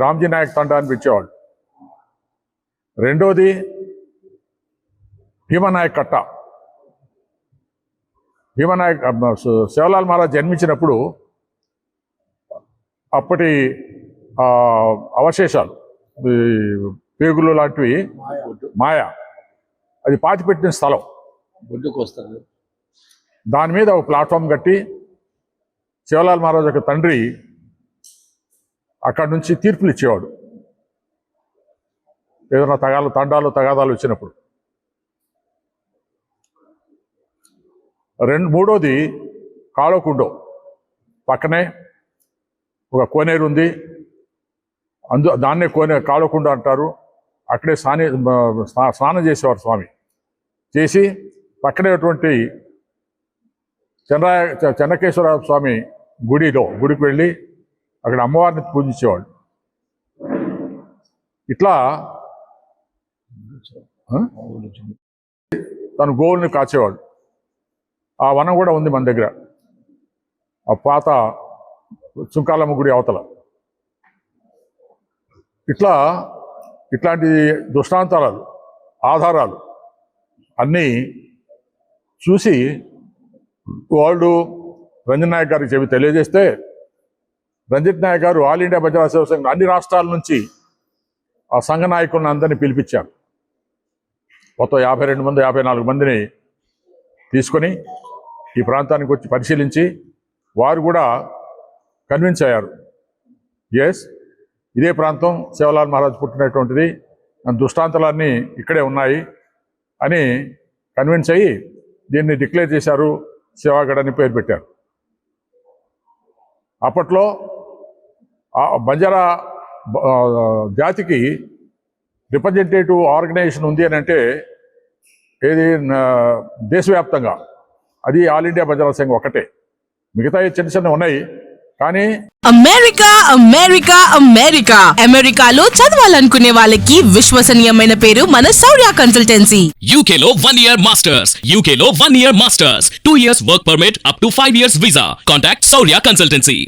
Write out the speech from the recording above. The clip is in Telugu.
రామ్జీ నాయక్ తండా అని పిలిచేవాళ్ళు. రెండోది భీమనాయక్ కట్ట. భీమనాయక్ శివలాల్ మహారాజ్ జన్మించినప్పుడు అప్పటి అవశేషాలు పేగులు లాంటివి మాయా అది పాతిపెట్టిన స్థలం. దాని మీద ఒక ప్లాట్ఫామ్ కట్టి శివలాల్ మహారాజ్ యొక్క తండ్రి అక్కడి నుంచి తీర్పులు ఇచ్చేవాడు ఏదైనా తగాదాలు వచ్చినప్పుడు. మూడోది కాళోకుండో పక్కనే ఒక కోనేరు ఉంది. దాన్నే కాళోకుండ అంటారు. అక్కడే స్నానం చేసేవారు స్వామి. చేసి పక్కనేటువంటి చెన్నకేశ్వర స్వామి గుడికి వెళ్ళి అక్కడ అమ్మవారిని పూజించేవాడు. ఇట్లా తను గోవుల్ని కాచేవాడు. ఆ వనం కూడా ఉంది మన దగ్గర, ఆ పాత చుంకాలమ్మ గుడి అవతల. ఇట్లాంటి దృష్టాంతాలు ఆధారాలు అన్నీ చూసి వాళ్ళు రంజిత్ నాయక్ గారికి చెప్పి తెలియజేస్తే రంజిత్ నాయక్ గారు ఆల్ ఇండియా బంజారా సేవా సంఘం అన్ని రాష్ట్రాల నుంచి ఆ సంఘ నాయకులను అందరినీ పిలిపించారు. మొత్తం 52 మంది 54 మందిని తీసుకొని ఈ ప్రాంతానికి వచ్చి పరిశీలించి వారు కూడా కన్విన్స్ అయ్యారు. ఎస్, ఇదే ప్రాంతం శివలాల్ మహారాజ్ పుట్టినటువంటిది, దృష్టాంతాలన్నీ ఇక్కడే ఉన్నాయి అని కన్విన్స్ అయ్యి దీన్ని డిక్లేర్ చేశారు. శివాగఢ్ అని పేరు పెట్టారు. అప్పట్లో బంజారా జాతికి రిప్రజెంటేటివ్ ఆర్గనైజేషన్ ఉంది అని అంటే ఏది దేశవ్యాప్తంగా అది ఆల్ ఇండియా బంజారా సంఘం ఒకటే. మిగతా చిన్న ఉన్నాయి కానీ అమెరికాలో చదవాలనుకునే వాళ్ళకి విశ్వసనీయమైన పేరు మన శౌర్య కన్సల్టెన్సీ. UK లో 1 year masters, UK లో 1 year masters, 2 years work permit up to 5 years visa. Contact Saurya Consultancy.